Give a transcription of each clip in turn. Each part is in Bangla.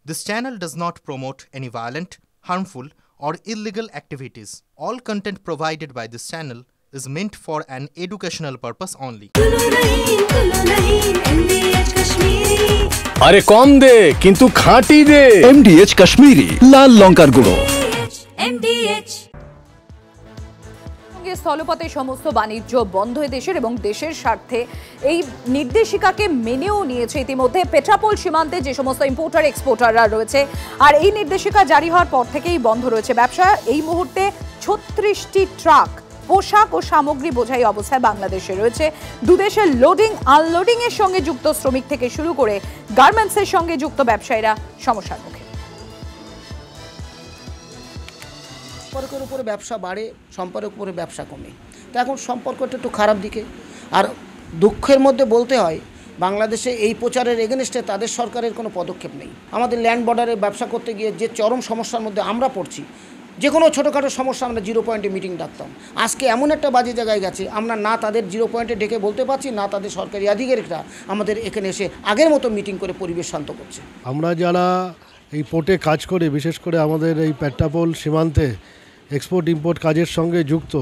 This channel does not promote any violent, harmful, or illegal activities. All content provided by this channel is meant for an educational purpose only. আরে কম দে কিন্তু খাঁটি দে। MDH কাশ্মীরি লাল লঙ্কার গুঁড়ো। স্থলপথে সমস্ত বাণিজ্য বন্ধ দেশের এবং দেশের স্বার্থে এই নির্দেশিকাকে মেনেও নিয়েছে ইতিমধ্যে পেট্রাপোল সীমান্তে যে সমস্ত ইম্পোর্টার এক্সপোর্টাররা রয়েছে। আর এই নির্দেশিকা জারি হওয়ার পর থেকেই বন্ধ রয়েছে ব্যবসা। এই মুহূর্তে 36টি ট্রাক পোশাক ও সামগ্রী বোঝাই অবস্থায় বাংলাদেশে রয়েছে। দুদেশের লোডিং আনলোডিং এর সঙ্গে যুক্ত শ্রমিক থেকে শুরু করে গার্মেন্টসের সঙ্গে যুক্ত ব্যবসায়ীরা সমস্যার মুখে। সম্পর্কের উপরে ব্যবসা বাড়ে, সম্পর্কের উপরে ব্যবসা কমে। তো এখন সম্পর্কটা একটু খারাপ দিকে। আর দুঃখের মধ্যে বলতে হয় বাংলাদেশে এই প্রচারের এগেনস্টে তাদের সরকারের কোনো পদক্ষেপ নেই। আমাদের ল্যান্ড বর্ডারে ব্যবসা করতে গিয়ে যে চরম সমস্যার মধ্যে আমরা পড়ছি, যে কোনো ছোটোখাটো সমস্যা আমরা 0 পয়েন্টে মিটিং ডাকতাম, আজকে এমন একটা বাজে জায়গায় গেছে আমরা না তাদের 0 পয়েন্টে ডেকে বলতে পারছি, না তাদের সরকারি আধিকারিকরা আমাদের এখানে এসে আগের মতো মিটিং করে পরিবেশ শান্ত করছে। আমরা যারা এই পোর্টে কাজ করি, বিশেষ করে আমাদের এই পেট্রাপোল সীমান্তে এক্সপোর্ট ইম্পোর্ট কাজের সঙ্গে যুক্ত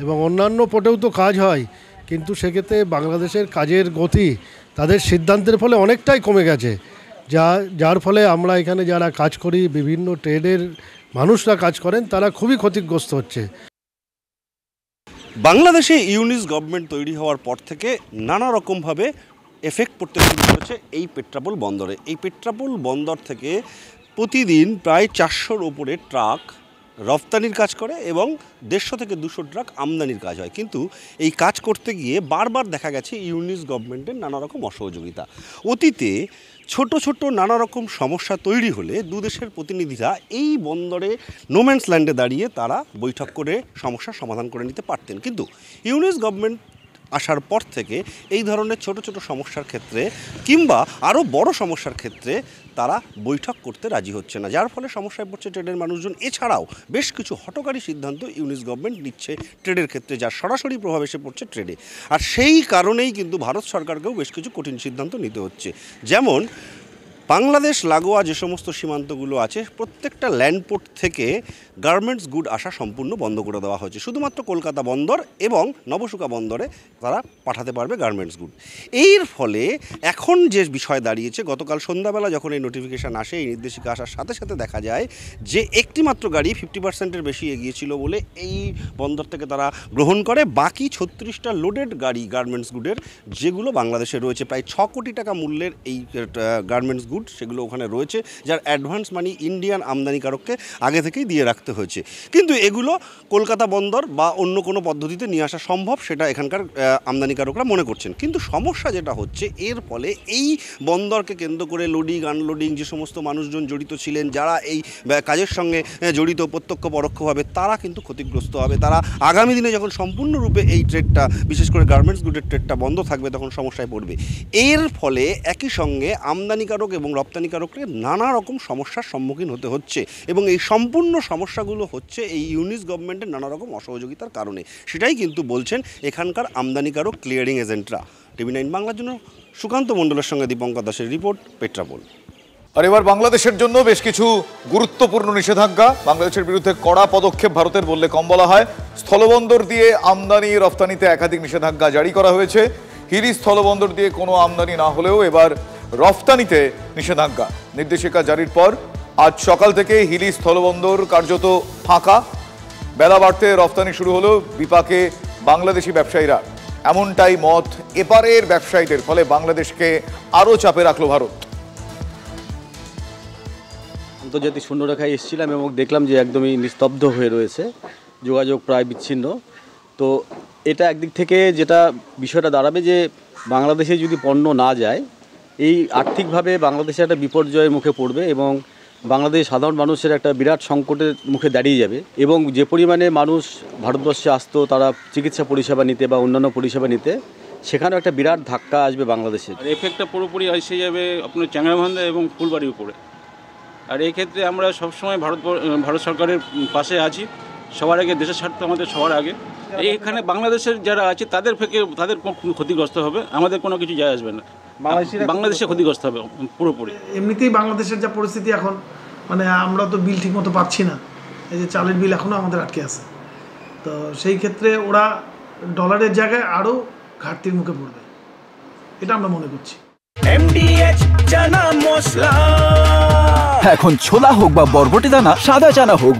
এবং অন্যান্য পোর্টেও তো কাজ হয়, কিন্তু সেক্ষেত্রে বাংলাদেশের কাজের গতি তাদের সিদ্ধান্তের ফলে অনেকটাই কমে গেছে, যার ফলে আমরা এখানে যারা কাজ করি, বিভিন্ন ট্রেডের মানুষরা কাজ করেন, তারা খুবই ক্ষতিগ্রস্ত হচ্ছে। বাংলাদেশে ইউনিস গভর্নমেন্ট তৈরি হওয়ার পর থেকে নানা রকমভাবে এফেক্ট পড়তে শুরু করেছে এই পেট্রাপোল বন্দরে। এই পেট্রাপোল বন্দর থেকে প্রতিদিন প্রায় 400-র ওপরে ট্রাক রফতানির কাজ করে এবং 150 থেকে 200 ট্রাক আমদানির কাজ হয়। কিন্তু এই কাজ করতে গিয়ে বারবার দেখা গেছে ইউনিস গভর্নমেন্টের নানা রকম অসহযোগিতা। অতীতে ছোট ছোট নানা রকম সমস্যা তৈরি হলে দুদেশের প্রতিনিধিরা এই বন্দরে নোম্যান্স ল্যান্ডে দাঁড়িয়ে তারা বৈঠক করে সমস্যার সমাধান করে নিতে পারতেন। কিন্তু ইউনিস গভর্নমেন্ট আসার পর থেকে এই ধরনের ছোট ছোট সমস্যার ক্ষেত্রে কিংবা আরও বড় সমস্যার ক্ষেত্রে তারা বৈঠক করতে রাজি হচ্ছে না, যার ফলে সমস্যায় পড়ছে ট্রেডের মানুষজন। এছাড়াও বেশ কিছু হঠকারী সিদ্ধান্ত ইউনিস গভর্নমেন্ট নিচ্ছে ট্রেডের ক্ষেত্রে, যার সরাসরি প্রভাব এসে পড়ছে ট্রেডে। আর সেই কারণেই কিন্তু ভারত সরকারকেও বেশ কিছু কঠিন সিদ্ধান্ত নিতে হচ্ছে। যেমন বাংলাদেশ লাগোয়া যে সমস্ত সীমান্তগুলো আছে, প্রত্যেকটা ল্যান্ডপোর্ট থেকে গার্মেন্টস গুড আসা সম্পূর্ণ বন্ধ করে দেওয়া হয়েছে। শুধুমাত্র কলকাতা বন্দর এবং নবশুকা বন্দরে তারা পাঠাতে পারবে গার্মেন্টস গুড। এর ফলে এখন যে বিষয় দাঁড়িয়েছে, গতকাল সন্ধ্যাবেলা যখন এই নোটিফিকেশান আসে, এই নির্দেশিকা আসার সাথে সাথে দেখা যায় যে একটিমাত্র গাড়ি 50%-এর বেশি এগিয়েছিল বলে এই বন্দর থেকে তারা গ্রহণ করে। বাকি 36টা লোডেড গাড়ি গার্মেন্টস গুডের, যেগুলো বাংলাদেশে রয়েছে, প্রায় 6 কোটি টাকা মূল্যের এই গার্মেন্টস গুড, সেগুলো ওখানে রয়েছে, যার অ্যাডভান্স মানি ইন্ডিয়ান আমদানিকারককে আগে থেকেই দিয়ে রাখতে হয়েছে। কিন্তু এগুলো কলকাতা বন্দর বা অন্য কোনো পদ্ধতিতে নিয়ে আসা সম্ভব, সেটা এখানকার আমদানিকারকরা মনে করছেন। কিন্তু সমস্যা যেটা হচ্ছে, এর ফলে এই বন্দরকে কেন্দ্র করে লোডিং আনলোডিং যে সমস্ত মানুষজন জড়িত ছিলেন, যারা এই কাজের সঙ্গে জড়িত প্রত্যক্ষ পরোক্ষভাবে, তারা কিন্তু ক্ষতিগ্রস্ত হবে। তারা আগামী দিনে যখন সম্পূর্ণরূপে এই ট্রেডটা, বিশেষ করে গার্মেন্টস গুডের ট্রেডটা বন্ধ থাকবে, তখন সমস্যায় পড়বে। এর ফলে একই সঙ্গে আমদানিকারক এবং রপ্তানিকারককে নানা রকম সমস্যার সম্মুখীন হতে হচ্ছে এবং এই সম্পূর্ণ সমস্যাগুলো হচ্ছে এই ইউনিস গভর্নমেন্টের নানা রকম অসহযোগিতার কারণে। সেটাই কিন্তু বলছেন এখানকার আমদানিকারক ক্লিয়ারিং এজেন্টরা। TV9 বাংলার জন্য সুকান্ত মণ্ডলের সঙ্গে দীপঙ্কর দাসের রিপোর্ট, পেট্রাপোল। আর এবার বাংলাদেশের জন্য বেশ কিছু গুরুত্বপূর্ণ নিষেধাজ্ঞা, বাংলাদেশের বিরুদ্ধে কড়া পদক্ষেপ ভারতের বললে কম বলা হয়। স্থলবন্দর দিয়ে আমদানি রফতানিতে একাধিক নিষেধাজ্ঞা জারি করা হয়েছে। হিলি স্থলবন্দর দিয়ে কোনো আমদানি না হলেও এবার রফতানিতে নিষেধাজ্ঞা। নির্দেশিকা জারির পর আজ সকাল থেকে হিলি স্থলবন্দর কার্যত ফাঁকা। বেলা বাড়তে রফতানি শুরু হলো বিপাকে বাংলাদেশি ব্যবসায়ীরা, এমনটাই মত এপারের ব্যবসায়ীদের। ফলে বাংলাদেশকে আরও চাপে রাখলো ভারত। আন্তর্জাতিক শূন্যরেখায় এসেছিলাম এবং দেখলাম যে একদমই নিস্তব্ধ হয়ে রয়েছে, যোগাযোগ প্রায় বিচ্ছিন্ন। তো এটা একদিক থেকে যেটা বিষয়টা দাঁড়াবে যে বাংলাদেশে যদি পণ্য না যায়, এই আর্থিকভাবে বাংলাদেশে একটা বিপর্যয়ের মুখে পড়বে এবং বাংলাদেশের সাধারণ মানুষের একটা বিরাট সংকটের মুখে দাঁড়িয়ে যাবে। এবং যে পরিমাণে মানুষ ভারতবর্ষে আসতো তারা চিকিৎসা পরিষেবা নিতে বা অন্যান্য পরিষেবা নিতে, সেখানেও একটা বিরাট ধাক্কা আসবে বাংলাদেশের। এফেক্টটা পুরোপুরি এসে যাবে আপনার চ্যাংড়াবান্ধা এবং ফুলবাড়ির উপরে। আর এই ক্ষেত্রে আমরা সবসময় ভারত সরকারের পাশে আছি। সবার আগে দেশের স্বার্থ আমাদের সবার আগে। এইখানে বাংলাদেশের যারা আছে তাদের ক্ষতিগ্রস্ত হবে, আমাদের কোনো কিছু যায় আসবে না। বাংলাদেশে ক্ষতিগ্রস্ত হবে পুরোপুরি। এমনিতেই বাংলাদেশের যা পরিস্থিতি এখন, মানে আমরা তো বিল ঠিকমতো পাচ্ছি না, এই যে চালের বিল এখনও আমাদের আটকে আছে। তো সেই ক্ষেত্রে ওরা ডলারের জায়গায় আরও ঘাটতির মুখে পড়বে, এটা আমরা মনে করছি। এখন ছোলা হোক বা বরবটি দানা, সাদা চানা হোক